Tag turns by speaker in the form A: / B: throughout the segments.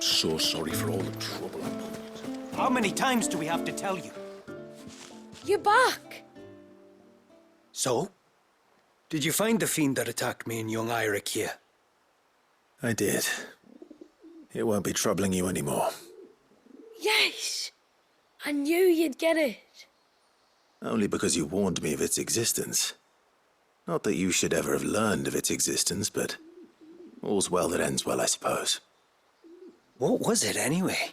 A: So sorry for all the trouble I put.
B: How many times do we have to tell you?
C: You're back!
B: So? Did you find the fiend that attacked me and young Eirik here?
D: I did. It won't be troubling you anymore.
C: Yes! I knew you'd get it.
D: Only because you warned me of its existence. Not that you should ever have learned of its existence, but all's well that ends well, I suppose.
B: What was it, anyway?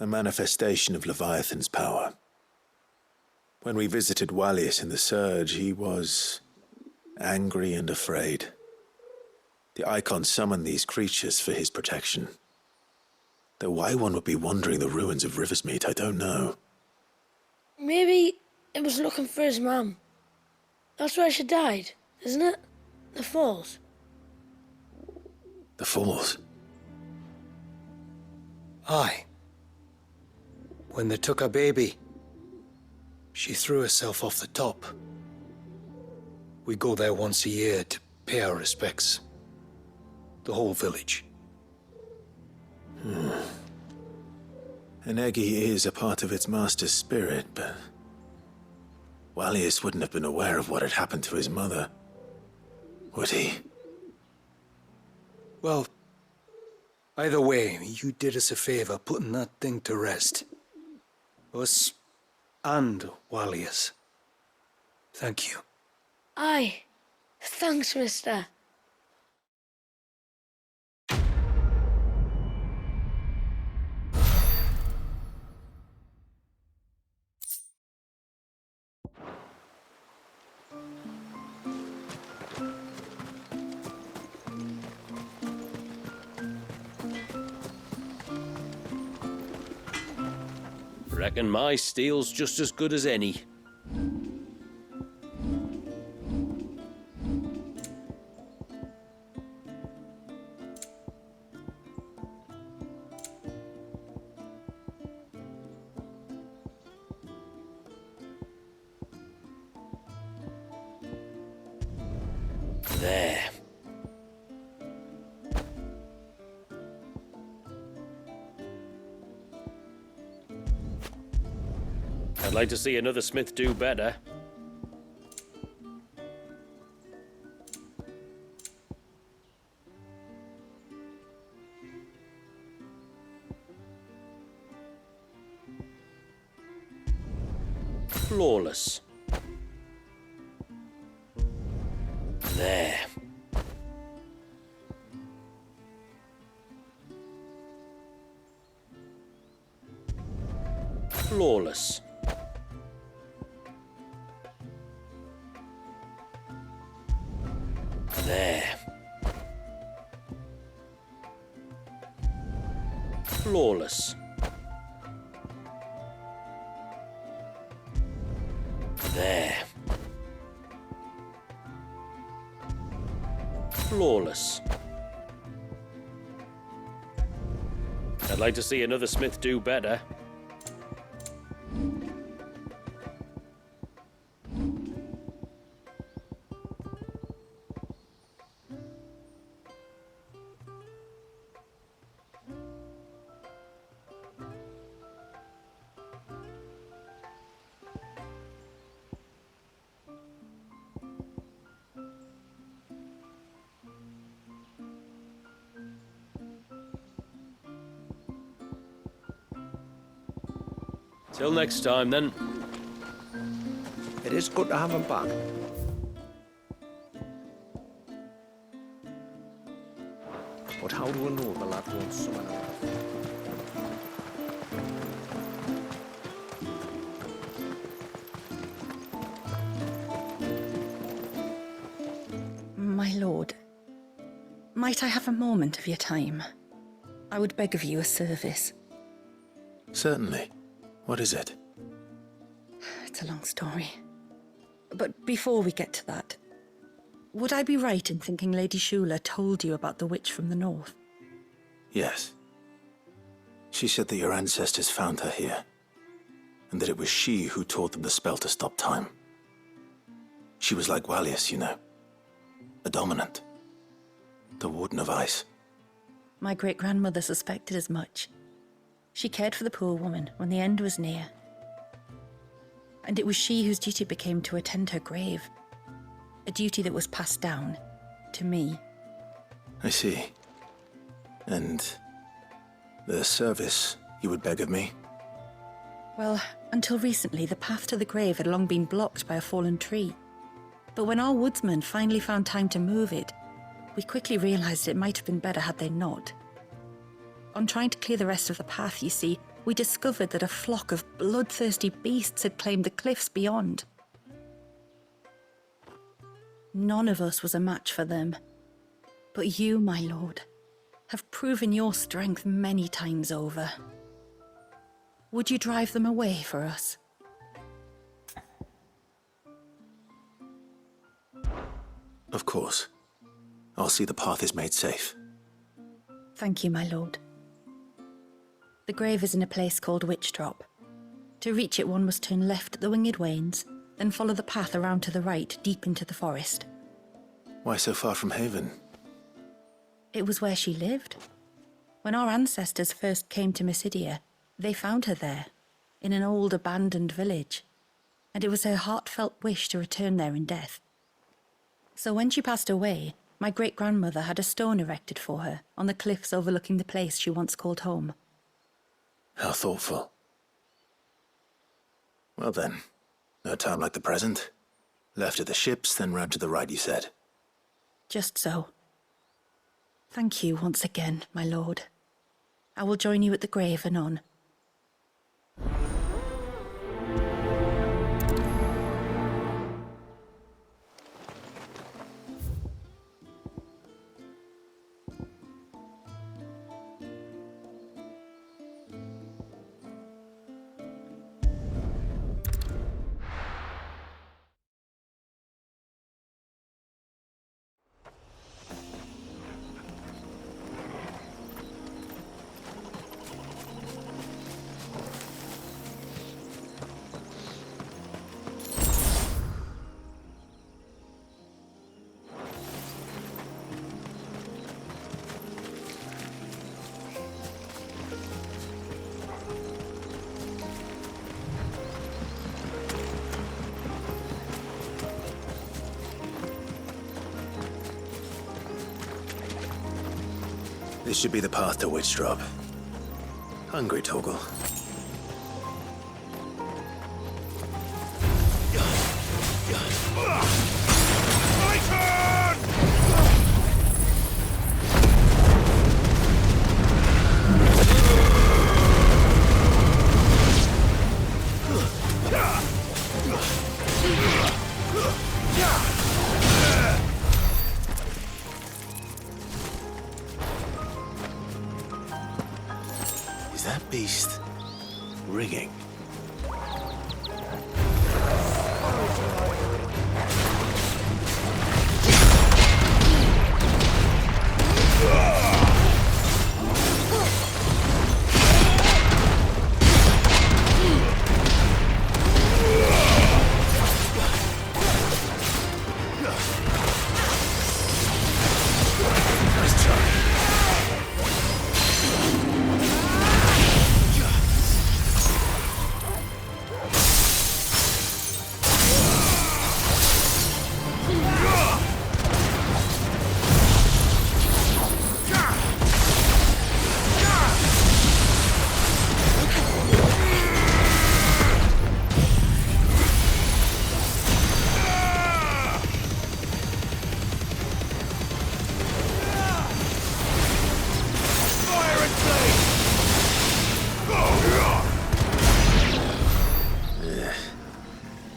D: A manifestation of Leviathan's power. When we visited Wallius in the Surge, he was angry and afraid. The Icon summoned these creatures for his protection. Though why one would be wandering the ruins of Riversmeet, I don't know.
C: Maybe it was looking for his mum. That's where she died, isn't it? The Falls.
D: The Falls?
B: Aye. When they took her baby, she threw herself off the top. We go there once a year to pay our respects. The whole village.
D: An Eggy is a part of its master's spirit, but Wallius wouldn't have been aware of what had happened to his mother, would he?
B: Well, either way, you did us a favor putting that thing to rest. Us and Wallius. Thank you.
C: Aye. Thanks, mister.
A: Reckon my steel's just as good as any. There. I'd like to see another smith do better. Flawless. There. Flawless. There. Flawless. There. Flawless. I'd like to see another smith do better. Till next time, then.
E: It is good to have him back. But how do we know the lad won't summon him?
F: My lord, Might I have a moment of your time? I would beg of you a service.
D: Certainly. What is it?
F: It's a long story. But before we get to that, would I be right in thinking Lady Shula told you about the witch from the north?
D: Yes. She said that your ancestors found her here, and that it was she who taught them the spell to stop time. She was like Wallius, you know. A dominant. The Warden of Ice.
F: My great-grandmother suspected as much. She cared for the poor woman when the end was near. And it was she whose duty it became to attend her grave. A duty that was passed down to me.
D: I see. And the service you would beg of me?
F: Well, until recently, the path to the grave had long been blocked by a fallen tree. But when our woodsmen finally found time to move it, we quickly realized it might have been better had they not. On trying to clear the rest of the path, you see, we discovered that a flock of bloodthirsty beasts had claimed the cliffs beyond. None of us was a match for them. But you, my lord, have proven your strength many times over. Would you drive them away for us?
D: Of course. I'll see the path is made safe.
F: Thank you, my lord. The grave is in a place called Witch Drop. To reach it, one must turn left at the Winged Wains, then follow the path around to the right, deep into the forest.
D: Why so far from Haven?
F: It was where she lived. When our ancestors first came to Mysidia, they found her there, in an old abandoned village, and it was her heartfelt wish to return there in death. So when she passed away, my great-grandmother had a stone erected for her on the cliffs overlooking the place she once called home.
D: How thoughtful. Well then, no time like the present. Left at the ships, then round to the right, you said.
F: Just so. Thank you once again, my lord. I will join you at the grave anon.
D: This should be the path to Witch Drop. Hungry, Torgal? Is that beast ringing?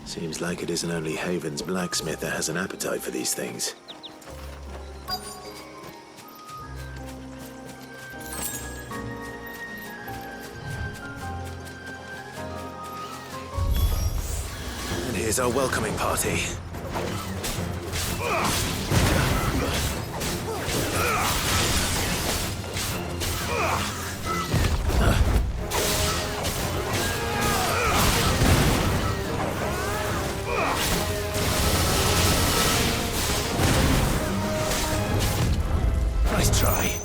D: Seems like it isn't only Haven's blacksmith that has an appetite for these things. Here's our welcoming party. Nice try.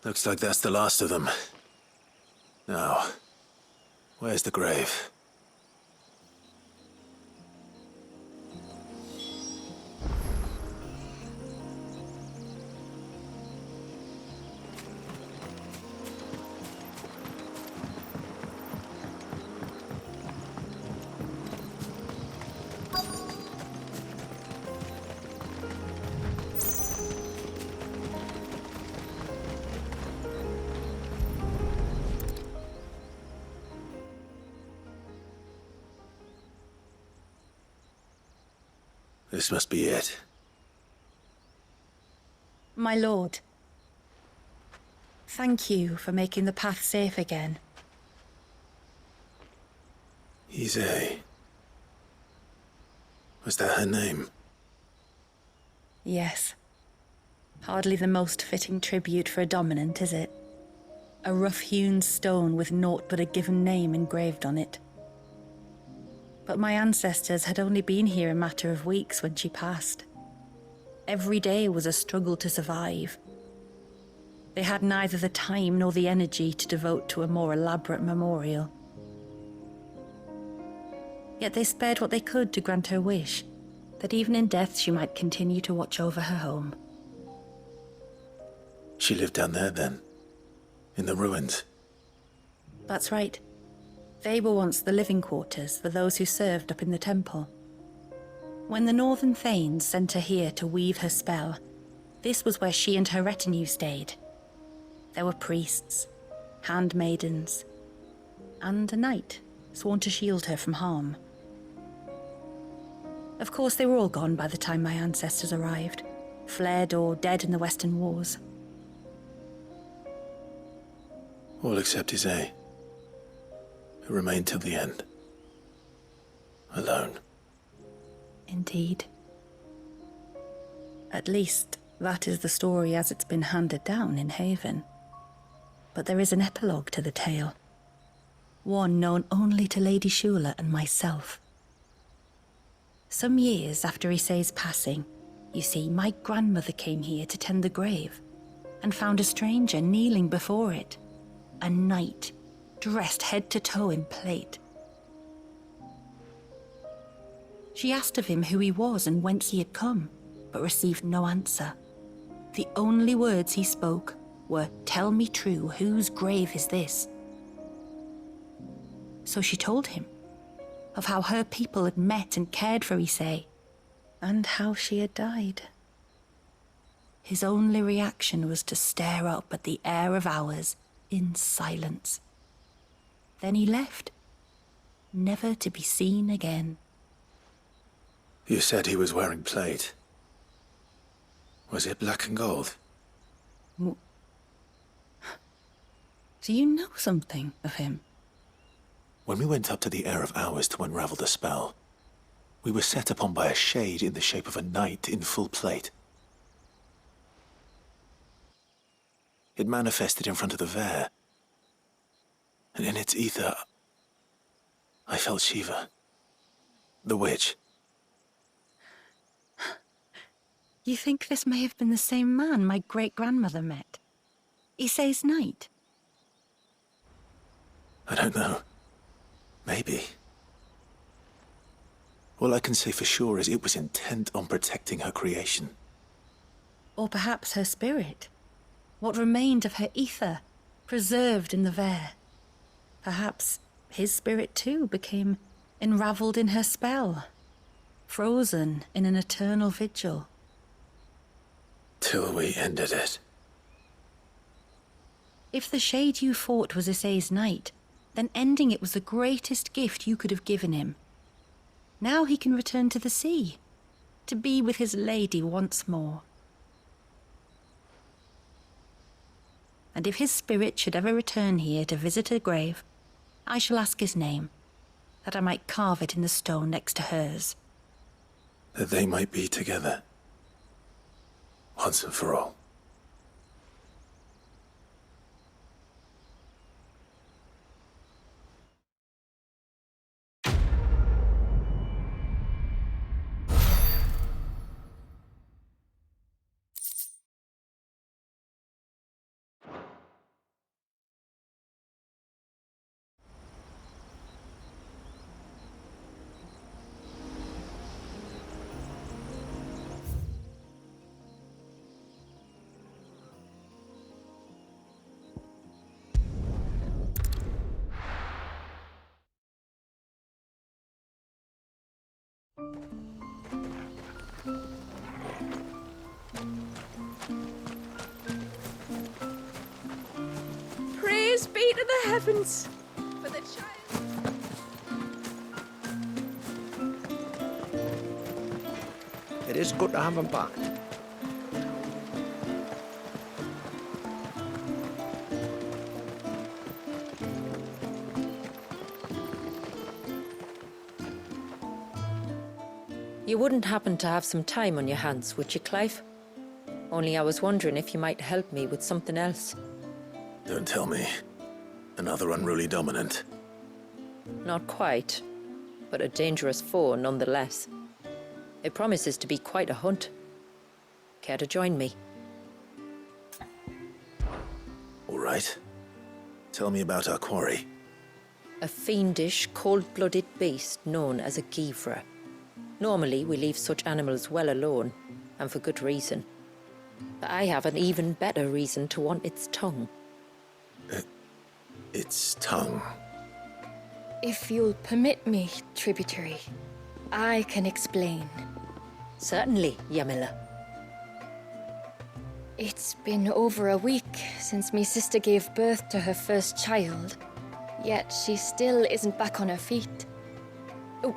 D: Looks like that's the last of them. Now, where's the grave? This must be it.
F: My lord, thank you for making the path safe again.
D: Ise. Was that her name?
F: Yes. Hardly the most fitting tribute for a dominant, is it? A rough-hewn stone with naught but a given name engraved on it. But my ancestors had only been here a matter of weeks when she passed. Every day was a struggle to survive. They had neither the time nor the energy to devote to a more elaborate memorial. Yet they spared what they could to grant her wish, that even in death she might continue to watch over her home.
D: She lived down there then? In the ruins?
F: That's right. They were once the living quarters for those who served up in the temple. When the Northern Thanes sent her here to weave her spell, this was where she and her retinue stayed. There were priests, handmaidens, and a knight sworn to shield her from harm. Of course, they were all gone by the time my ancestors arrived, fled or dead in the Western Wars.
D: All except Ise, who remained till the end. Alone.
F: Indeed. At least, that is the story as it's been handed down in Haven. But there is an epilogue to the tale. One known only to Lady Shula and myself. Some years after Ise's passing, you see, my grandmother came here to tend the grave, and found a stranger kneeling before it. A knight, dressed head to toe in plate. She asked of him who he was and whence he had come, but received no answer. The only words he spoke were, "Tell me true, whose grave is this?" So she told him of how her people had met and cared for Issei, and how she had died. His only reaction was to stare up at the air of hours in silence. Then he left, never to be seen again.
D: You said he was wearing plate. Was it black and gold?
F: Do you know something of him?
D: When we went up to the Air of Hours to unravel the spell, we were set upon by a shade in the shape of a knight in full plate. It manifested in front of the Vare, and in its ether, I felt Shiva, the witch.
F: You think this may have been the same man my great-grandmother met? Issei's knight?
D: I don't know. Maybe. All I can say for sure is it was intent on protecting her creation.
F: Or perhaps her spirit? What remained of her ether, preserved in the Vare? Perhaps his spirit too became enraveled in her spell, frozen in an eternal vigil.
D: Till we ended it.
F: If the shade you fought was Issei's knight, then ending it was the greatest gift you could have given him. Now he can return to the sea, to be with his lady once more. And if his spirit should ever return here to visit her grave, I shall ask his name, that I might carve it in the stone next to hers.
D: That they might be together. Once and for all.
G: Praise be to the heavens for the child.
E: It is good to have him back.
H: You wouldn't happen to have some time on your hands, would you, Clive? Only I was wondering if you might help me with something else.
D: Don't tell me. Another unruly dominant.
H: Not quite, but a dangerous foe nonetheless. It promises to be quite a hunt. Care to join me?
D: All right. Tell me about our quarry.
H: A fiendish, cold-blooded beast known as a Givra. Normally, we leave such animals well alone, and for good reason. But I have an even better reason to want its tongue.
D: Its tongue.
G: If you'll permit me, tributary, I can explain.
H: Certainly, Yamila.
G: It's been over a week since me sister gave birth to her first child, yet she still isn't back on her feet.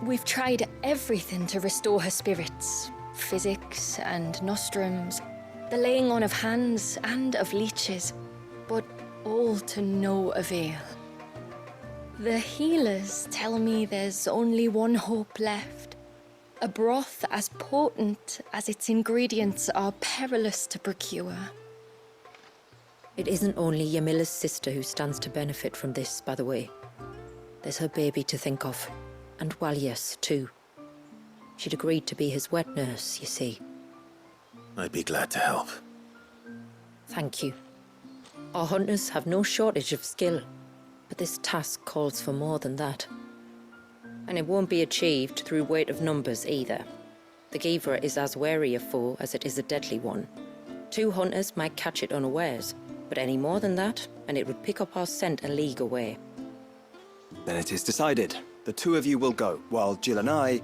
G: We've tried everything to restore her spirits. Physics and nostrums, the laying on of hands and of leeches, but all to no avail. The healers tell me there's only one hope left. A broth as potent as its ingredients are perilous to procure.
H: It isn't only Yamila's sister who stands to benefit from this, by the way. There's her baby to think of. And Walias, too. She'd agreed to be his wet nurse, you see.
D: I'd be glad to help.
H: Thank you. Our hunters have no shortage of skill, but this task calls for more than that. And it won't be achieved through weight of numbers either. The Givra is as wary a foe as it is a deadly one. 2 hunters might catch it unawares, But any more than that, and it would pick up our scent a league away.
I: Then it is decided. The two of you will go, while Jill and I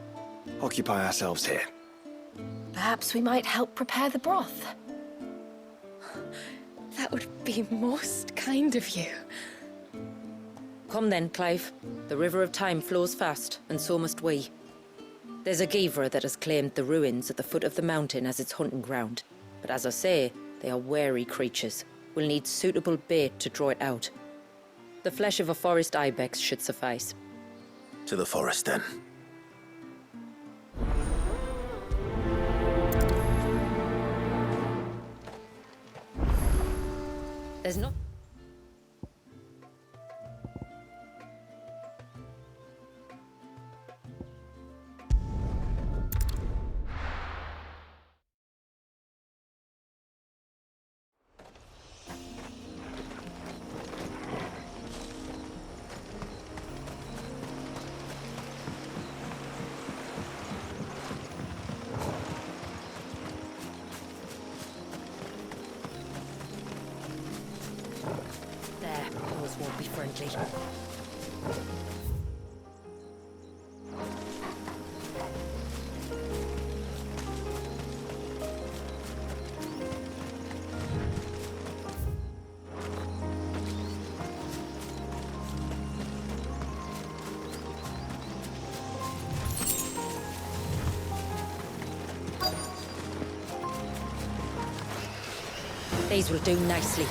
I: occupy ourselves here.
G: Perhaps we might help prepare the broth. That would be most kind of you.
H: Come then, Clive. The river of time flows fast, and so must we. There's a Givra that has claimed the ruins at the foot of the mountain as its hunting ground. But as I say, they are wary creatures. We'll need suitable bait to draw it out. The flesh of a forest ibex should suffice.
D: To the forest, then.
H: There's no... There, those won't be friendly. These will do nicely.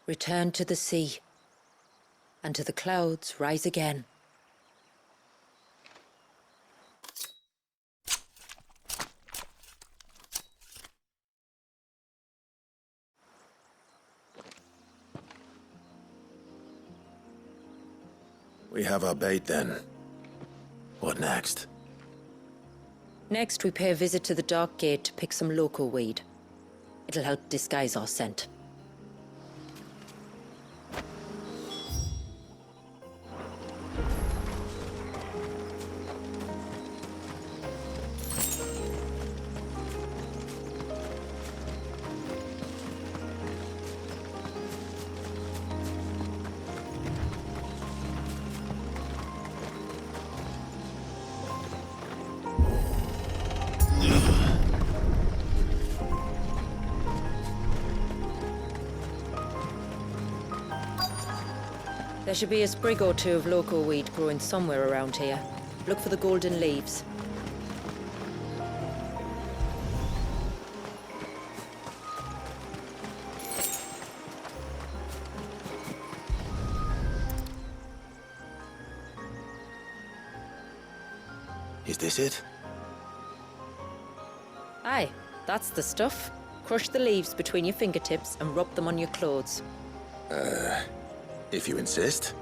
H: Return to the sea, and to the clouds rise again.
D: We have our bait, then. What next?
H: Next, we pay a visit to the Dark Gate to pick some local weed. It'll help disguise our scent. There should be a sprig or two of local weed growing somewhere around here. Look for the golden leaves.
D: Is this it?
H: Aye, that's the stuff. Crush the leaves between your fingertips and rub them on your clothes.
D: If you insist.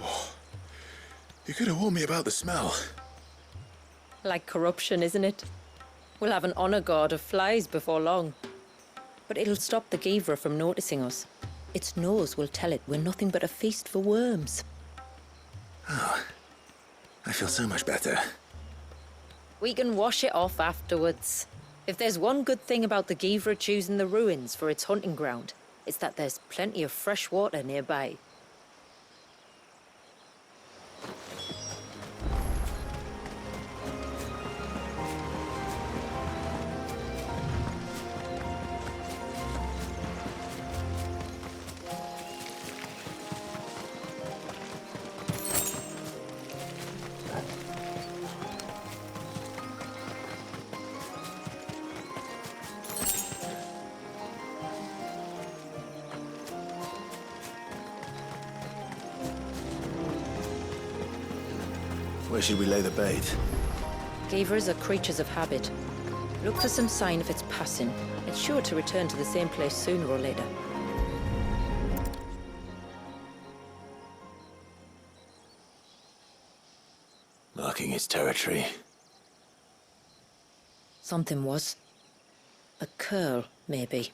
D: Oh, you could have warned me about the smell.
H: Like corruption, isn't it? We'll have an honor guard of flies before long. But it'll stop the Givra from noticing us. Its nose will tell it we're nothing but a feast for worms.
D: Oh, I feel so much better.
H: We can wash it off afterwards. If there's one good thing about the Givra choosing the ruins for its hunting ground, it's that there's plenty of fresh water nearby.
D: Where should we lay the bait?
H: Gavers are creatures of habit. Look for some sign of its passing. It's sure to return to the same place sooner or later.
D: Marking its territory.
H: Something was. A curl, maybe.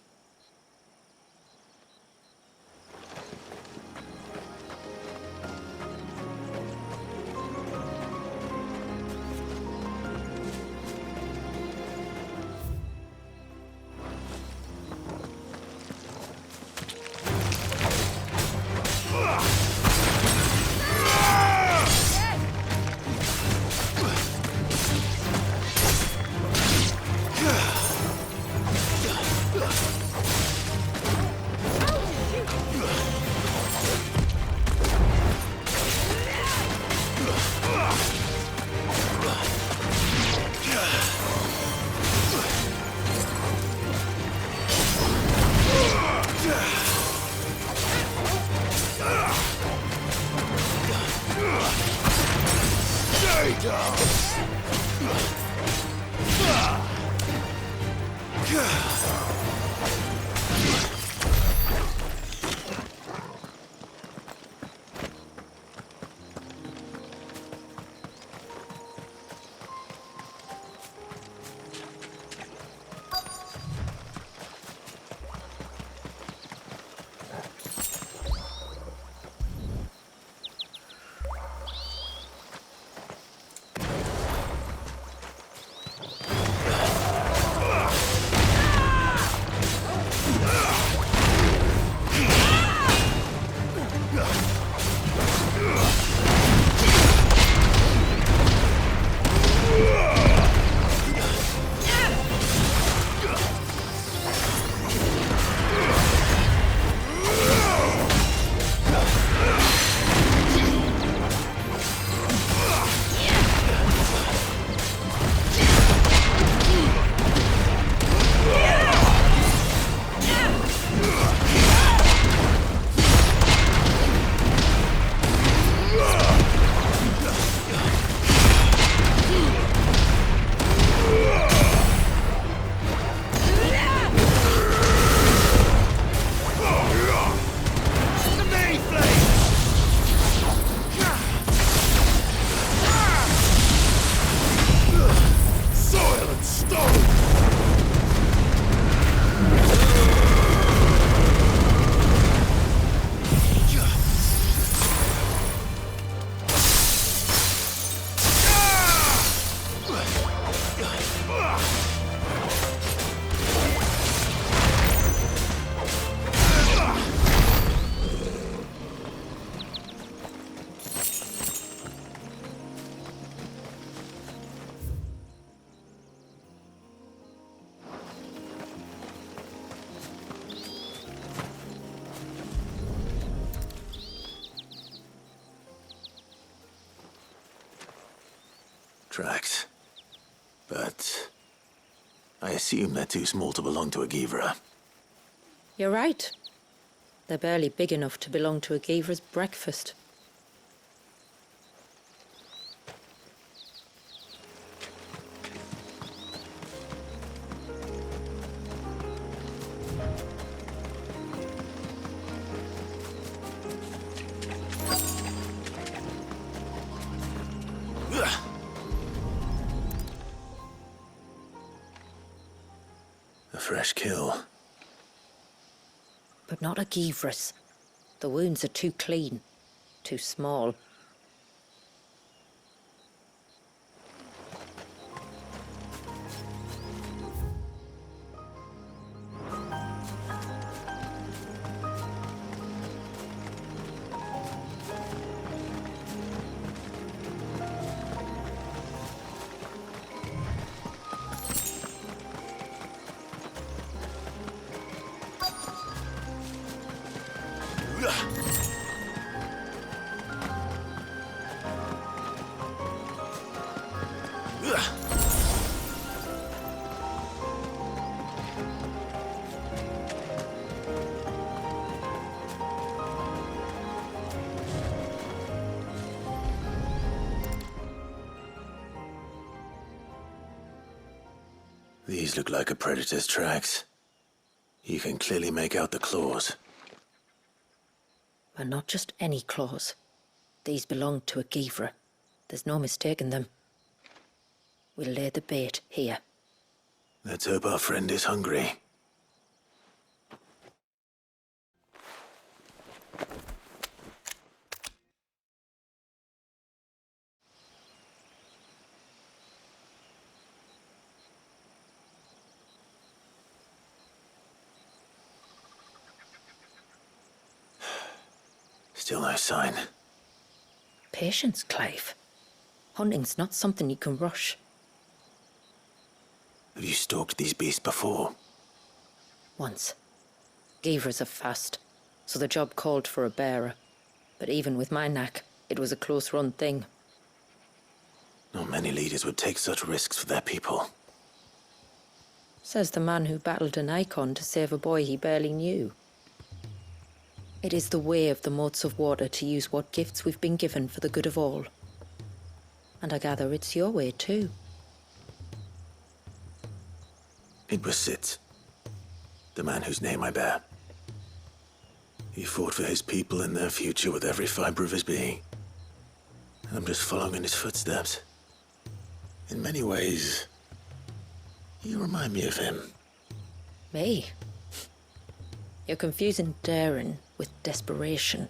D: Tracks. But I assume they're too small to belong to a Givra.
H: You're right. They're barely big enough to belong to a Gavra's breakfast.
D: A fresh kill.
H: But not a Givra's. The wounds are too clean, too small.
D: These look like a predator's tracks. You can clearly make out the claws.
H: But not just any claws. These belonged to a Givra. There's no mistaking them. We'll lay the bait here.
D: Let's hope our friend is hungry. Still no sign.
H: Patience, Clive. Hunting's not something you can rush.
D: Have you stalked these beasts before?
H: Once. Givras are fast, so the job called for a bearer. But even with my knack, it was a close-run thing.
D: Not many leaders would take such risks for their people.
H: Says the man who battled an icon to save a boy he barely knew. It is the way of the moats of water to use what gifts we've been given for the good of all. And I gather it's your way too.
D: It was Sid, the man whose name I bear. He fought for his people and their future with every fiber of his being. And I'm just following in his footsteps. In many ways, you remind me of him.
H: Me? You're confusing daring with desperation.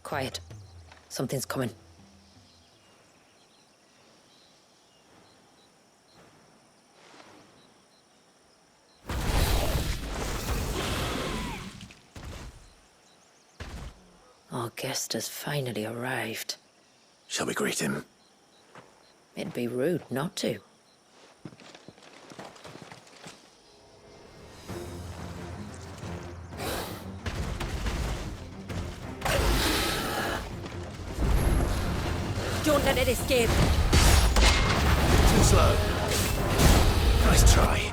H: Quiet. Something's coming. Our guest has finally arrived.
D: Shall we greet him?
H: It'd be rude not to. Don't let it escape.
D: Too slow. Nice try.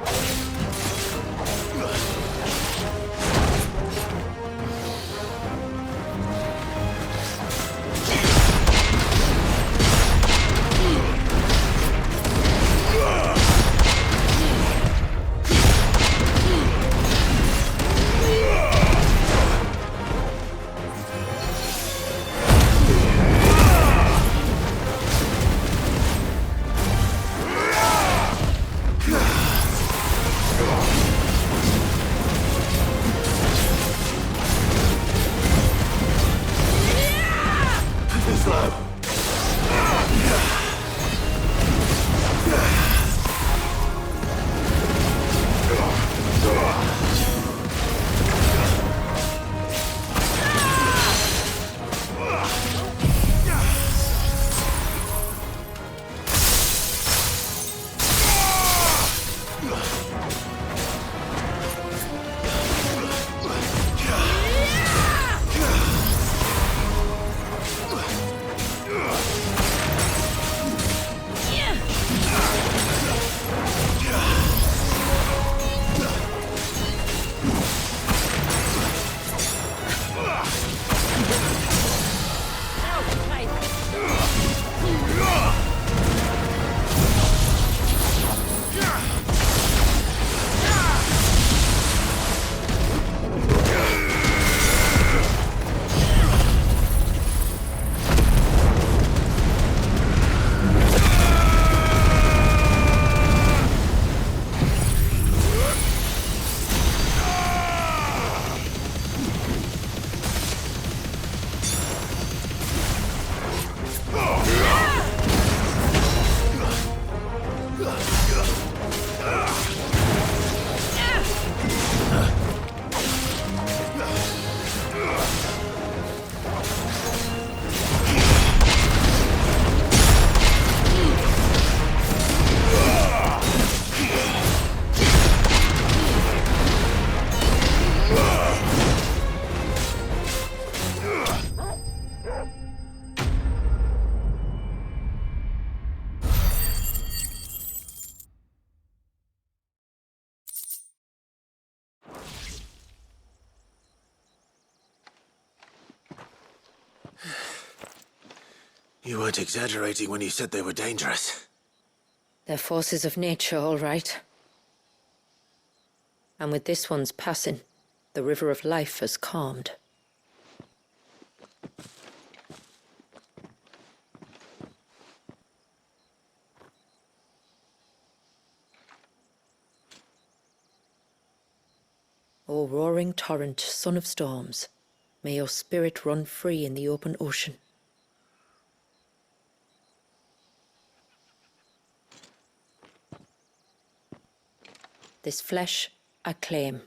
D: You weren't exaggerating when you said they were dangerous.
H: They're forces of nature, all right. And with this one's passing, the river of life has calmed. O roaring torrent, son of storms, may your spirit run free in the open ocean. This flesh I claim,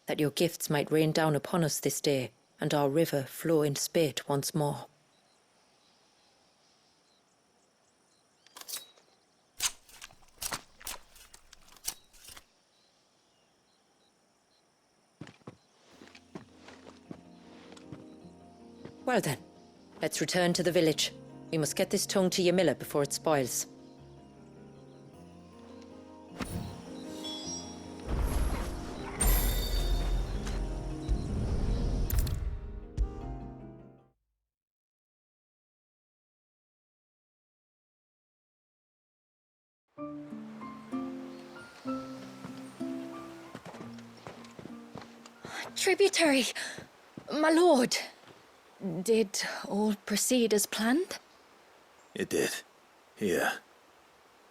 H: that your gifts might rain down upon us this day, and our river flow in spate once more. Well then, let's return to the village. We must get this tongue to Ymilla before it spoils.
G: Tributary, my lord. Did all proceed as planned?
D: It did. Here.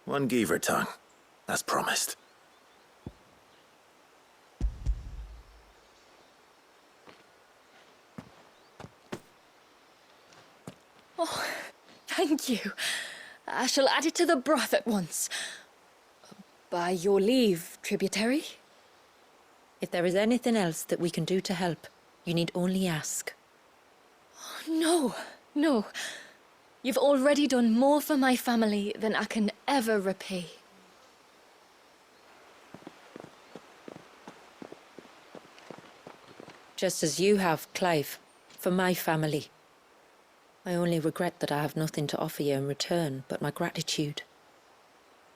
D: 1 Geaver tongue, as promised.
G: Oh, thank you. I shall add it to the broth at once. By your leave, tributary.
H: If there is anything else that we can do to help, you need only ask.
G: No. You've already done more for my family than I can ever repay.
H: Just as you have, Clive, for my family. I only regret that I have nothing to offer you in return but my gratitude.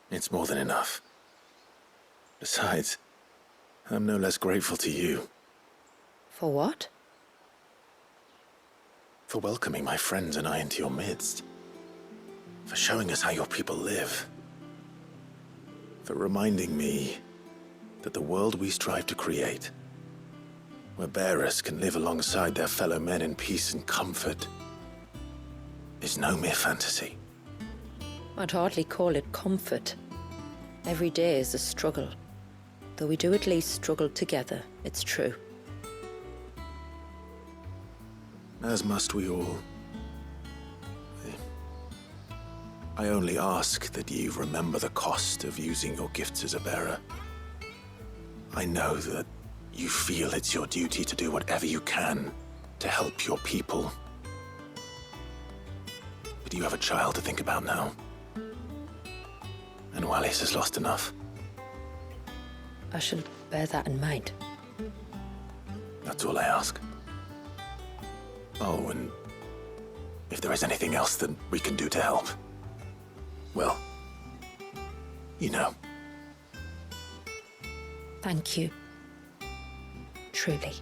D: It's more than enough. Besides, I'm no less grateful to you.
H: For what?
D: For welcoming my friends and I into your midst. For showing us how your people live. For reminding me that the world we strive to create, where bearers can live alongside their fellow men in peace and comfort, is no mere fantasy.
H: I'd hardly call it comfort. Every day is a struggle. Though we do at least struggle together, it's true.
D: As must we all. I only ask that you remember the cost of using your gifts as a bearer. I know that you feel it's your duty to do whatever you can to help your people. But you have a child to think about now. And Wallis has lost enough.
H: I shall bear that in mind.
D: That's all I ask. Oh, and if there is anything else that we can do to help, well, you know.
H: Thank you. Truly.